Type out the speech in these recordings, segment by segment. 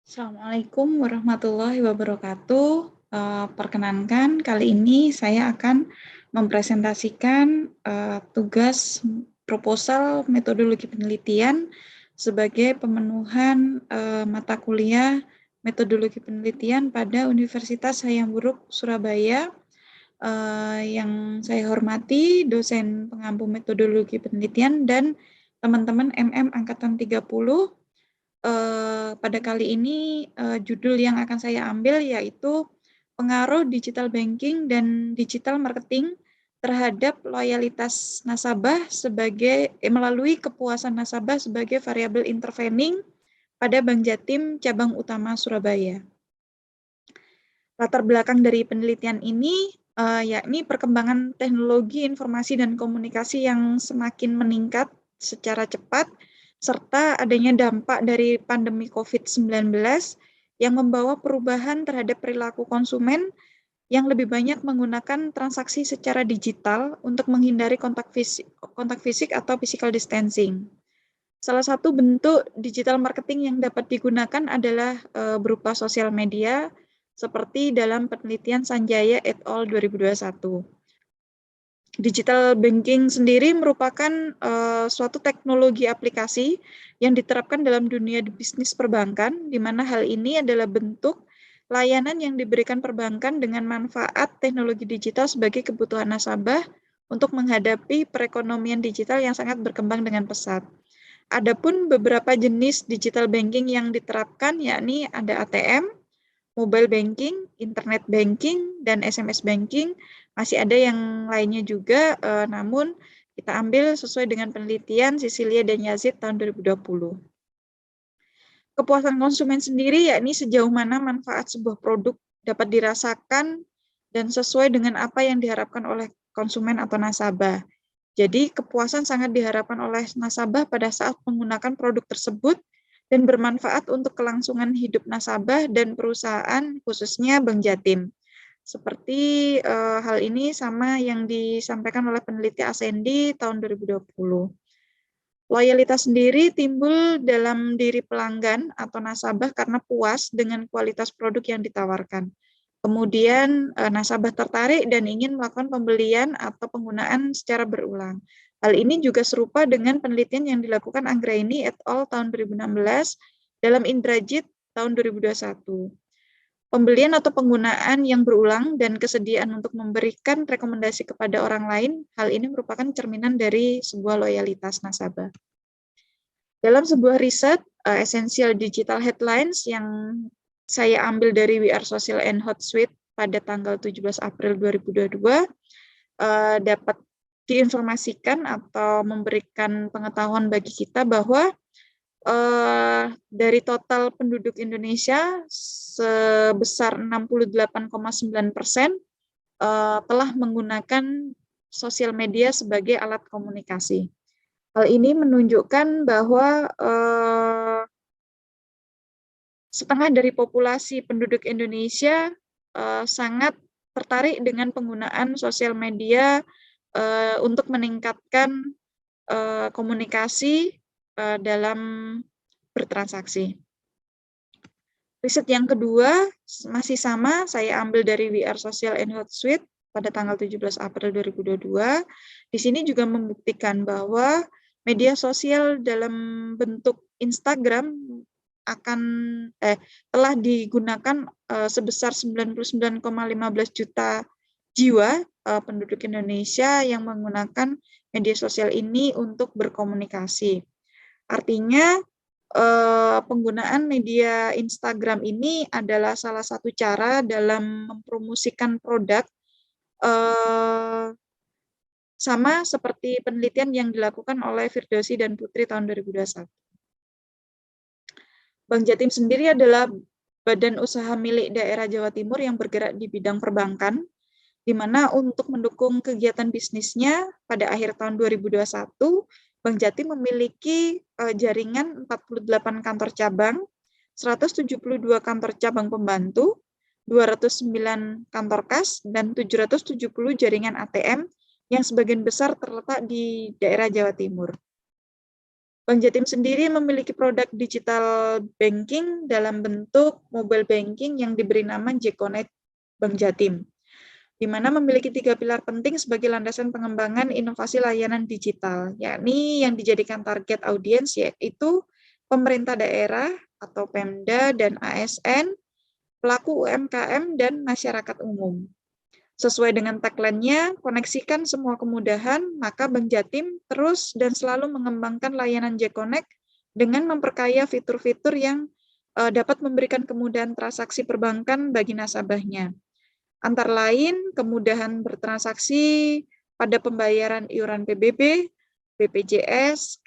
Assalamualaikum warahmatullahi wabarakatuh. Perkenankan, kali ini saya akan mempresentasikan tugas proposal metodologi penelitian sebagai pemenuhan mata kuliah metodologi penelitian pada Universitas Hayam Wuruk Surabaya. Yang saya hormati dosen pengampu metodologi penelitian dan teman-teman MM Angkatan 30. Pada kali ini judul yang akan saya ambil yaitu pengaruh digital banking dan digital marketing terhadap loyalitas nasabah melalui kepuasan nasabah sebagai variabel intervening pada Bank Jatim cabang utama Surabaya. Latar belakang dari penelitian ini yakni perkembangan teknologi informasi dan komunikasi yang semakin meningkat secara cepat serta adanya dampak dari pandemi COVID-19 yang membawa perubahan terhadap perilaku konsumen yang lebih banyak menggunakan transaksi secara digital untuk menghindari kontak fisik atau physical distancing. Salah satu bentuk digital marketing yang dapat digunakan adalah berupa sosial media, seperti dalam penelitian Sanjaya et al. 2021. Digital banking sendiri merupakan suatu teknologi aplikasi yang diterapkan dalam dunia bisnis perbankan, di mana hal ini adalah bentuk layanan yang diberikan perbankan dengan manfaat teknologi digital sebagai kebutuhan nasabah untuk menghadapi perekonomian digital yang sangat berkembang dengan pesat. Adapun beberapa jenis digital banking yang diterapkan yakni ada ATM, mobile banking, internet banking, dan SMS banking. Masih ada yang lainnya juga, namun kita ambil sesuai dengan penelitian Sicilia dan Yazid tahun 2020. Kepuasan konsumen sendiri yakni sejauh mana manfaat sebuah produk dapat dirasakan dan sesuai dengan apa yang diharapkan oleh konsumen atau nasabah. Jadi kepuasan sangat diharapkan oleh nasabah pada saat menggunakan produk tersebut dan bermanfaat untuk kelangsungan hidup nasabah dan perusahaan, khususnya Bank Jatim. Seperti hal ini sama yang disampaikan oleh peneliti Asendi tahun 2020. Loyalitas sendiri timbul dalam diri pelanggan atau nasabah karena puas dengan kualitas produk yang ditawarkan. Kemudian nasabah tertarik dan ingin melakukan pembelian atau penggunaan secara berulang. Hal ini juga serupa dengan penelitian yang dilakukan Anggraini et al. Tahun 2016 dalam Indrajit tahun 2021. Pembelian atau penggunaan yang berulang dan kesediaan untuk memberikan rekomendasi kepada orang lain, hal ini merupakan cerminan dari sebuah loyalitas nasabah. Dalam sebuah riset, Essential Digital Headlines yang saya ambil dari We Are Social and Hotsuite pada tanggal 17 April 2022, dapat diinformasikan atau memberikan pengetahuan bagi kita bahwa dari total penduduk Indonesia sebesar 68,9% telah menggunakan sosial media sebagai alat komunikasi. Hal ini menunjukkan bahwa setengah dari populasi penduduk Indonesia sangat tertarik dengan penggunaan sosial media untuk meningkatkan komunikasi dalam bertransaksi. Riset yang kedua masih sama, saya ambil dari We Are Social and Hotsuite pada tanggal 17 April 2022. Di sini juga membuktikan bahwa media sosial dalam bentuk Instagram telah digunakan sebesar 99,15 juta jiwa penduduk Indonesia yang menggunakan media sosial ini untuk berkomunikasi. Artinya penggunaan media Instagram ini adalah salah satu cara dalam mempromosikan produk, sama seperti penelitian yang dilakukan oleh Firdausi dan Putri tahun 2021. Bank Jatim sendiri adalah badan usaha milik daerah Jawa Timur yang bergerak di bidang perbankan, di mana untuk mendukung kegiatan bisnisnya pada akhir tahun 2021, Bank Jatim memiliki jaringan 48 kantor cabang, 172 kantor cabang pembantu, 209 kantor kas, dan 770 jaringan ATM yang sebagian besar terletak di daerah Jawa Timur. Bank Jatim sendiri memiliki produk digital banking dalam bentuk mobile banking yang diberi nama J-Connect Bank Jatim, di mana memiliki 3 pilar penting sebagai landasan pengembangan inovasi layanan digital, yakni yang dijadikan target audiens yaitu pemerintah daerah atau Pemda dan ASN, pelaku UMKM, dan masyarakat umum. Sesuai dengan tagline-nya, koneksikan semua kemudahan, maka Bank Jatim terus dan selalu mengembangkan layanan J-Connect dengan memperkaya fitur-fitur yang dapat memberikan kemudahan transaksi perbankan bagi nasabahnya. Antara lain, kemudahan bertransaksi pada pembayaran iuran PBB, BPJS,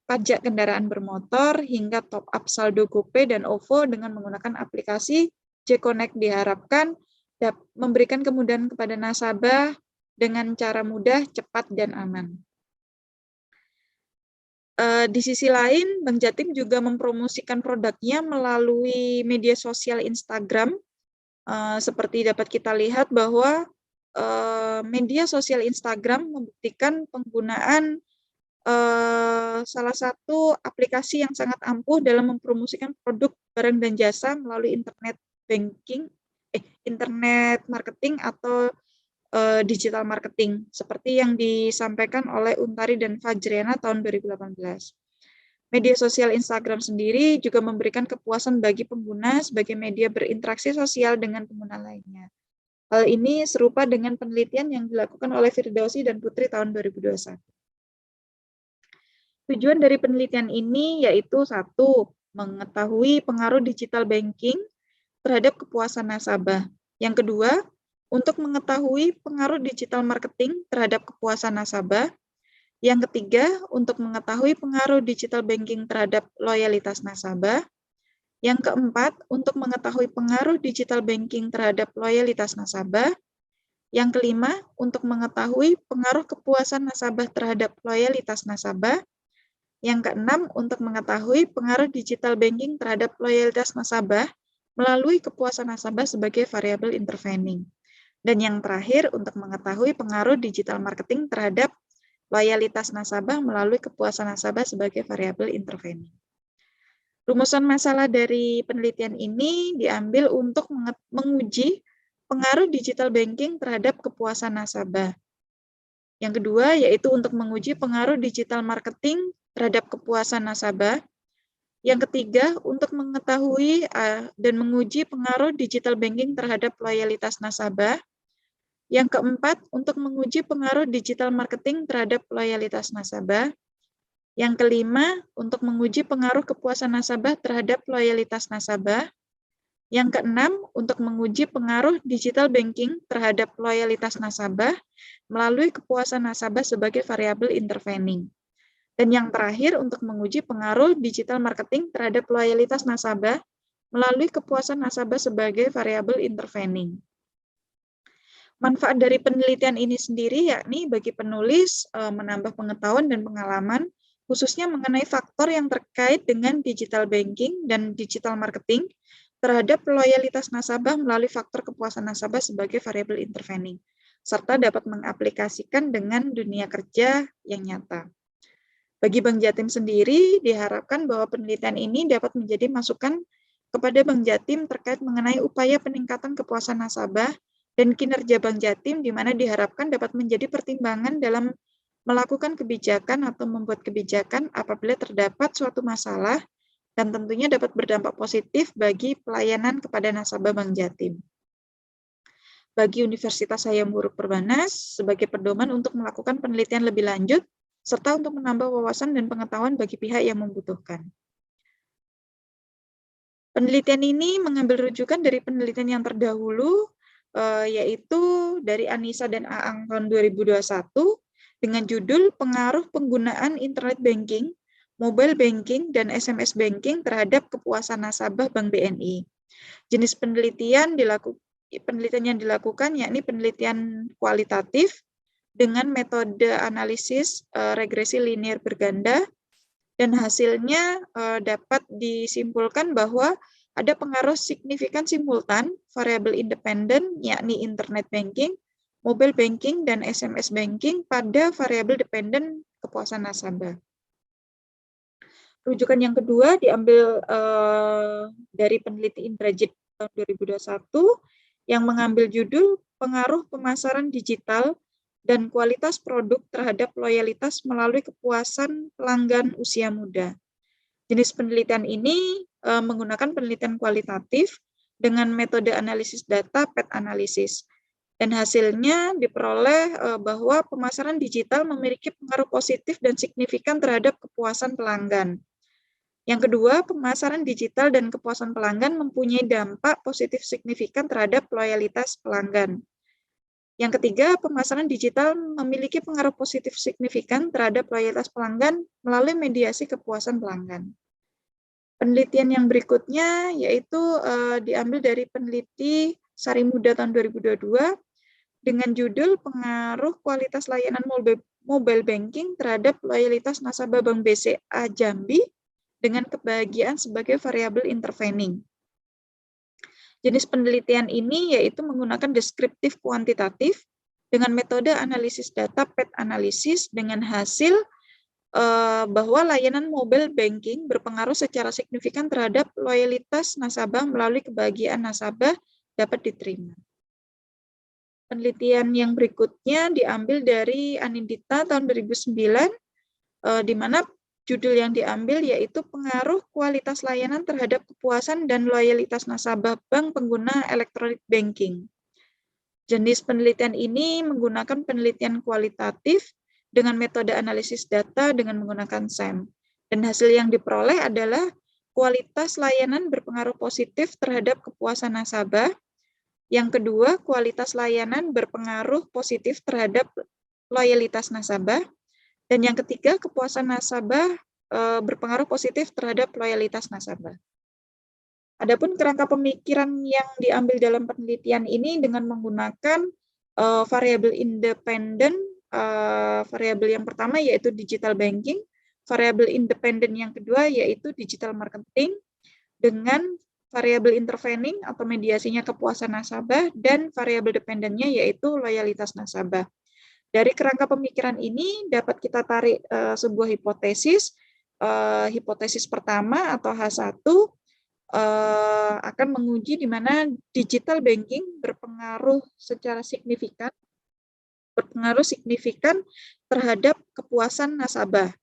pajak kendaraan bermotor, hingga top-up saldo GoPay dan OVO dengan menggunakan aplikasi J-Connect diharapkan memberikan kemudahan kepada nasabah dengan cara mudah, cepat, dan aman. Di sisi lain, Bank Jatim juga mempromosikan produknya melalui media sosial Instagram. Seperti dapat kita lihat bahwa media sosial Instagram membuktikan penggunaan salah satu aplikasi yang sangat ampuh dalam mempromosikan produk, barang, dan jasa melalui internet banking, internet marketing atau digital marketing, seperti yang disampaikan oleh Untari dan Fajriana tahun 2018. Media sosial Instagram sendiri juga memberikan kepuasan bagi pengguna sebagai media berinteraksi sosial dengan pengguna lainnya. Hal ini serupa dengan penelitian yang dilakukan oleh Firdausi dan Putri tahun 2021. Tujuan dari penelitian ini yaitu 1. Mengetahui pengaruh digital banking terhadap kepuasan nasabah. Yang kedua, untuk mengetahui pengaruh digital marketing terhadap kepuasan nasabah. Yang ketiga, untuk mengetahui pengaruh digital banking terhadap loyalitas nasabah. Yang keempat, untuk mengetahui pengaruh digital banking terhadap loyalitas nasabah. Yang kelima, untuk mengetahui pengaruh kepuasan nasabah terhadap loyalitas nasabah. Yang keenam, untuk mengetahui pengaruh digital banking terhadap loyalitas nasabah melalui kepuasan nasabah sebagai variabel intervening. Dan yang terakhir, untuk mengetahui pengaruh digital marketing terhadap loyalitas nasabah melalui kepuasan nasabah sebagai variabel intervening. Rumusan masalah dari penelitian ini diambil untuk menguji pengaruh digital banking terhadap kepuasan nasabah. Yang kedua, yaitu untuk menguji pengaruh digital marketing terhadap kepuasan nasabah. Yang ketiga, untuk mengetahui dan menguji pengaruh digital banking terhadap loyalitas nasabah. Yang keempat, untuk menguji pengaruh digital marketing terhadap loyalitas nasabah. Yang kelima, untuk menguji pengaruh kepuasan nasabah terhadap loyalitas nasabah. Yang keenam, untuk menguji pengaruh digital banking terhadap loyalitas nasabah melalui kepuasan nasabah sebagai variabel intervening. Dan yang terakhir, untuk menguji pengaruh digital marketing terhadap loyalitas nasabah melalui kepuasan nasabah sebagai variabel intervening. Manfaat dari penelitian ini sendiri yakni bagi penulis menambah pengetahuan dan pengalaman, khususnya mengenai faktor yang terkait dengan digital banking dan digital marketing terhadap loyalitas nasabah melalui faktor kepuasan nasabah sebagai variabel intervening, serta dapat mengaplikasikan dengan dunia kerja yang nyata. Bagi Bank Jatim sendiri, diharapkan bahwa penelitian ini dapat menjadi masukan kepada Bank Jatim terkait mengenai upaya peningkatan kepuasan nasabah dan kinerja Bank Jatim, di mana diharapkan dapat menjadi pertimbangan dalam melakukan kebijakan atau membuat kebijakan apabila terdapat suatu masalah, dan tentunya dapat berdampak positif bagi pelayanan kepada nasabah Bank Jatim. Bagi Universitas Hayam Buruk Perbanas, sebagai pedoman untuk melakukan penelitian lebih lanjut, serta untuk menambah wawasan dan pengetahuan bagi pihak yang membutuhkan. Penelitian ini mengambil rujukan dari penelitian yang terdahulu, yaitu dari Anissa dan Aang tahun 2021 dengan judul Pengaruh Penggunaan Internet Banking, Mobile Banking, dan SMS Banking terhadap Kepuasan Nasabah Bank BNI. Jenis penelitian yang dilakukan yakni penelitian kualitatif dengan metode analisis regresi linear berganda, dan hasilnya dapat disimpulkan bahwa ada pengaruh signifikan simultan, variabel independen, yakni internet banking, mobile banking, dan SMS banking pada variabel dependen kepuasan nasabah. Rujukan yang kedua diambil dari peneliti Indrajit tahun 2021 yang mengambil judul Pengaruh Pemasaran Digital dan Kualitas Produk Terhadap Loyalitas Melalui Kepuasan Pelanggan Usia Muda. Jenis penelitian ini menggunakan penelitian kualitatif dengan metode analisis data PET analysis. Dan hasilnya diperoleh bahwa pemasaran digital memiliki pengaruh positif dan signifikan terhadap kepuasan pelanggan. Yang kedua, pemasaran digital dan kepuasan pelanggan mempunyai dampak positif signifikan terhadap loyalitas pelanggan. Yang ketiga, pemasaran digital memiliki pengaruh positif signifikan terhadap loyalitas pelanggan melalui mediasi kepuasan pelanggan. Penelitian yang berikutnya yaitu diambil dari peneliti Sari Muda tahun 2022 dengan judul Pengaruh Kualitas Layanan Mobile Banking terhadap Loyalitas Nasabah Bank BCA Jambi dengan kebahagiaan sebagai variabel intervening. Jenis penelitian ini yaitu menggunakan deskriptif kuantitatif dengan metode analisis data PET analysis dengan hasil bahwa layanan mobile banking berpengaruh secara signifikan terhadap loyalitas nasabah melalui kebahagiaan nasabah dapat diterima. Penelitian yang berikutnya diambil dari Anindita tahun 2009, di mana judul yang diambil yaitu pengaruh kualitas layanan terhadap kepuasan dan loyalitas nasabah bank pengguna electronic banking. Jenis penelitian ini menggunakan penelitian kualitatif dengan metode analisis data dengan menggunakan SAM. Dan hasil yang diperoleh adalah kualitas layanan berpengaruh positif terhadap kepuasan nasabah. Yang kedua, kualitas layanan berpengaruh positif terhadap loyalitas nasabah. Dan yang ketiga, kepuasan nasabah berpengaruh positif terhadap loyalitas nasabah. Adapun kerangka pemikiran yang diambil dalam penelitian ini dengan menggunakan variabel independen, variabel yang pertama yaitu digital banking, variabel independen yang kedua yaitu digital marketing, dengan variabel intervening atau mediasinya kepuasan nasabah, dan variabel dependennya yaitu loyalitas nasabah. Dari kerangka pemikiran ini dapat kita tarik sebuah hipotesis. Hipotesis pertama atau H1 akan menguji di mana digital banking berpengaruh signifikan terhadap kepuasan nasabah.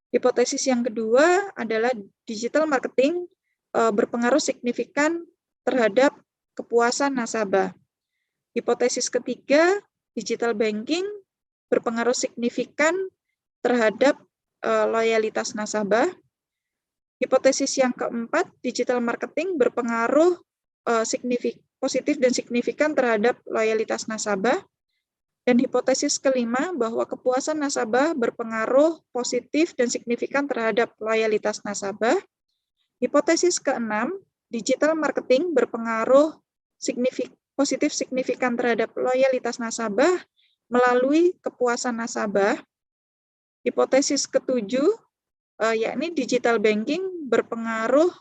Hipotesis yang kedua adalah digital marketing berpengaruh signifikan terhadap kepuasan nasabah. Hipotesis ketiga, digital banking berpengaruh signifikan terhadap loyalitas nasabah. Hipotesis yang keempat, digital marketing berpengaruh positif dan signifikan terhadap loyalitas nasabah. Dan hipotesis kelima, bahwa kepuasan nasabah berpengaruh positif dan signifikan terhadap loyalitas nasabah. Hipotesis keenam, digital marketing berpengaruh positif signifikan terhadap loyalitas nasabah melalui kepuasan nasabah. Hipotesis ketujuh, yakni digital banking berpengaruh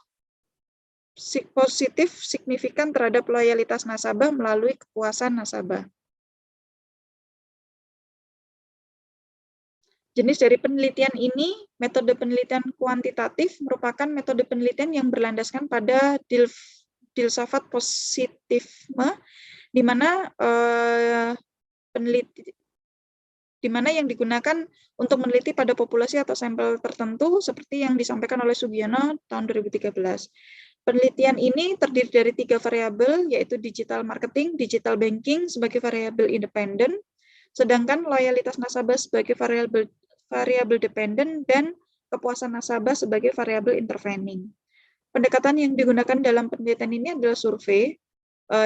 positif signifikan terhadap loyalitas nasabah melalui kepuasan nasabah. Jenis dari penelitian ini, metode penelitian kuantitatif merupakan metode penelitian yang berlandaskan pada filsafat positifisme, di mana yang digunakan untuk meneliti pada populasi atau sampel tertentu seperti yang disampaikan oleh Sugiono tahun 2013. Penelitian ini terdiri dari 3 variabel, yaitu digital marketing, digital banking sebagai variabel independen, sedangkan loyalitas nasabah sebagai variabel dependen, dan kepuasan nasabah sebagai variabel intervening. Pendekatan yang digunakan dalam penelitian ini adalah survei,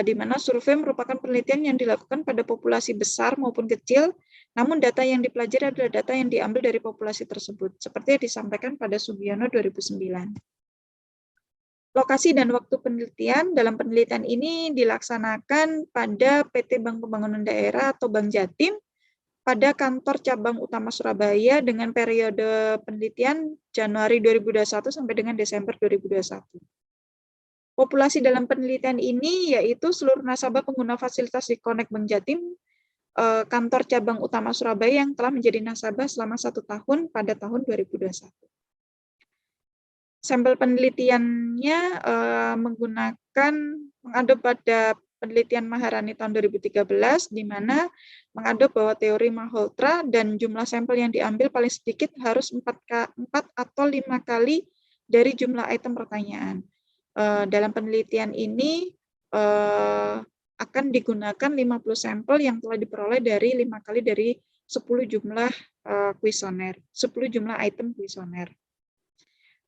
di mana survei merupakan penelitian yang dilakukan pada populasi besar maupun kecil, namun data yang dipelajari adalah data yang diambil dari populasi tersebut, seperti yang disampaikan pada Sugiono 2009. Lokasi dan waktu penelitian dalam penelitian ini dilaksanakan pada PT Bank Pembangunan Daerah atau Bank Jatim, pada kantor cabang utama Surabaya dengan periode penelitian Januari 2021 sampai dengan Desember 2021. Populasi dalam penelitian ini yaitu seluruh nasabah pengguna fasilitas di Connect Bank Jatim, kantor cabang utama Surabaya yang telah menjadi nasabah selama 1 tahun pada tahun 2021. Sampel penelitiannya mengadop pada penelitian Maharani tahun 2013, di mana mengadop bahwa teori Malhotra dan jumlah sampel yang diambil paling sedikit harus 4 atau 5 kali dari jumlah item pertanyaan. Dalam penelitian ini akan digunakan 50 sampel yang telah diperoleh dari 5 kali dari 10 jumlah kuesioner, 10 jumlah item kuesioner.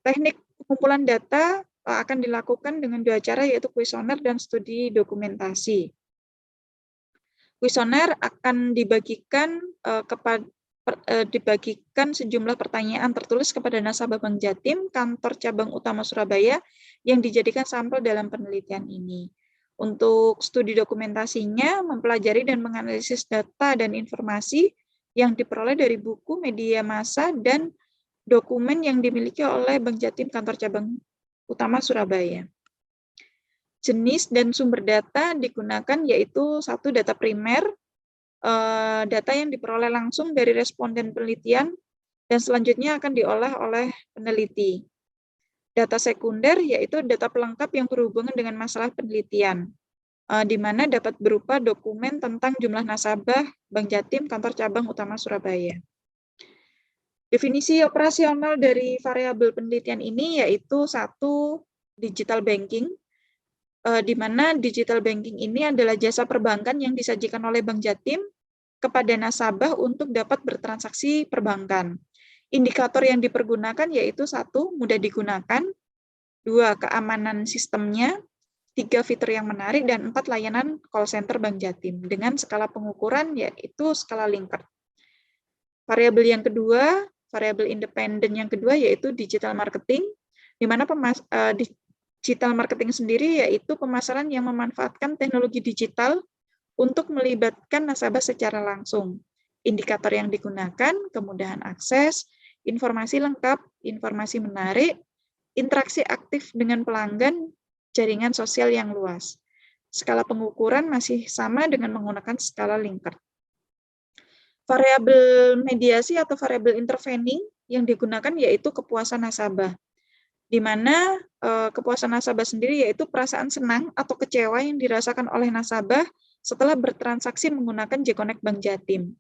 Teknik pengumpulan data akan dilakukan dengan 2 cara, yaitu kuesioner dan studi dokumentasi. Kuesioner akan dibagikan dibagikan sejumlah pertanyaan tertulis kepada nasabah Bank Jatim, kantor cabang utama Surabaya, yang dijadikan sampel dalam penelitian ini. Untuk studi dokumentasinya, mempelajari dan menganalisis data dan informasi yang diperoleh dari buku, media massa, dan dokumen yang dimiliki oleh Bank Jatim kantor cabang utama Surabaya. Jenis dan sumber data digunakan yaitu 1. Data primer, data yang diperoleh langsung dari responden penelitian dan selanjutnya akan diolah oleh peneliti. Data sekunder yaitu data pelengkap yang berhubungan dengan masalah penelitian, di mana dapat berupa dokumen tentang jumlah nasabah Bank Jatim kantor cabang utama Surabaya. Definisi operasional dari variabel penelitian ini yaitu 1. Digital banking, di mana digital banking ini adalah jasa perbankan yang disajikan oleh Bank Jatim kepada nasabah untuk dapat bertransaksi perbankan. Indikator yang dipergunakan yaitu 1. Mudah digunakan, 2. Keamanan sistemnya, 3. Fitur yang menarik, dan 4. Layanan call center Bank Jatim dengan skala pengukuran yaitu skala Likert. Variabel yang kedua, variabel independen yang kedua yaitu digital marketing, di mana digital marketing sendiri yaitu pemasaran yang memanfaatkan teknologi digital untuk melibatkan nasabah secara langsung. Indikator yang digunakan, kemudahan akses, informasi lengkap, informasi menarik, interaksi aktif dengan pelanggan, jaringan sosial yang luas. Skala pengukuran masih sama dengan menggunakan skala Likert. Variabel mediasi atau variabel intervening yang digunakan yaitu kepuasan nasabah, di mana kepuasan nasabah sendiri yaitu perasaan senang atau kecewa yang dirasakan oleh nasabah setelah bertransaksi menggunakan J-Connect Bank Jatim.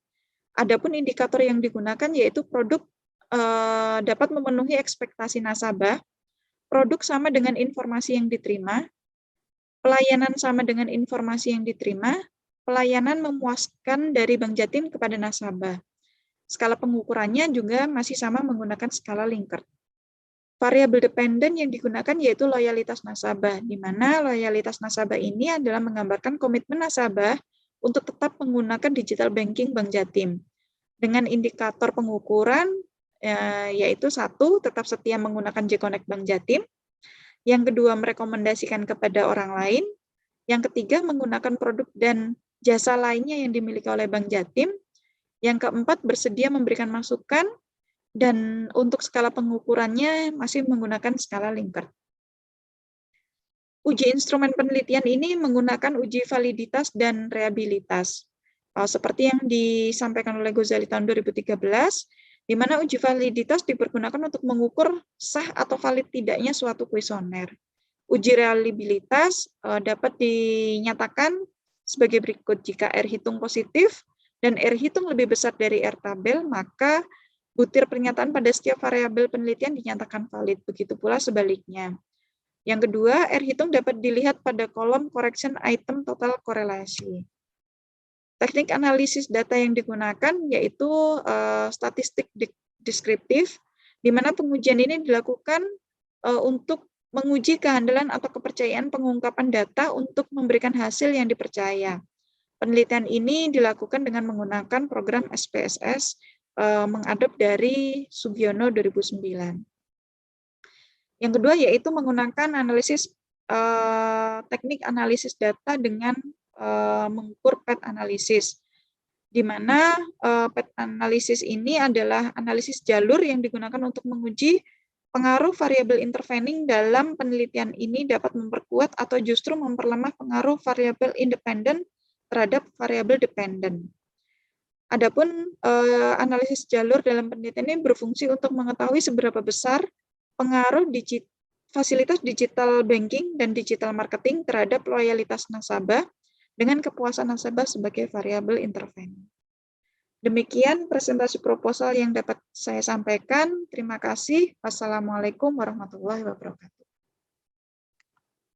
Adapun indikator yang digunakan yaitu produk dapat memenuhi ekspektasi nasabah, produk sama dengan informasi yang diterima, pelayanan sama dengan informasi yang diterima, pelayanan memuaskan dari Bank Jatim kepada nasabah. Skala pengukurannya juga masih sama menggunakan skala Likert. Variabel dependen yang digunakan yaitu loyalitas nasabah, di mana loyalitas nasabah ini adalah menggambarkan komitmen nasabah untuk tetap menggunakan digital banking Bank Jatim. Dengan indikator pengukuran yaitu 1. Tetap setia menggunakan J-Connect Bank Jatim. Yang kedua, merekomendasikan kepada orang lain. Yang ketiga, menggunakan produk dan jasa lainnya yang dimiliki oleh Bank Jatim. Yang keempat, bersedia memberikan masukan, dan untuk skala pengukurannya masih menggunakan skala Likert. Uji instrumen penelitian ini menggunakan uji validitas dan reliabilitas. Seperti yang disampaikan oleh Ghazali tahun 2013, di mana uji validitas dipergunakan untuk mengukur sah atau valid tidaknya suatu kuesioner. Uji reliabilitas dapat dinyatakan sebagai berikut. Jika R hitung positif dan R hitung lebih besar dari R tabel, maka butir pernyataan pada setiap variabel penelitian dinyatakan valid. Begitu pula sebaliknya. Yang kedua, R hitung dapat dilihat pada kolom correction item total korelasi. Teknik analisis data yang digunakan yaitu statistik deskriptif, di mana pengujian ini dilakukan untuk menguji kehandalan atau kepercayaan pengungkapan data untuk memberikan hasil yang dipercaya. Penelitian ini dilakukan dengan menggunakan program SPSS mengadop dari Sugiono 2009. Yang kedua yaitu menggunakan analisis teknik analisis data dengan mengukur PET analisis, di mana PET analisis ini adalah analisis jalur yang digunakan untuk menguji pengaruh variabel intervening dalam penelitian ini dapat memperkuat atau justru memperlemah pengaruh variabel independen terhadap variabel dependen. Adapun analisis jalur dalam penelitian ini berfungsi untuk mengetahui seberapa besar pengaruh fasilitas digital banking dan digital marketing terhadap loyalitas nasabah dengan kepuasan nasabah sebagai variabel interven. Demikian presentasi proposal yang dapat saya sampaikan. Terima kasih. Wassalamualaikum warahmatullahi wabarakatuh.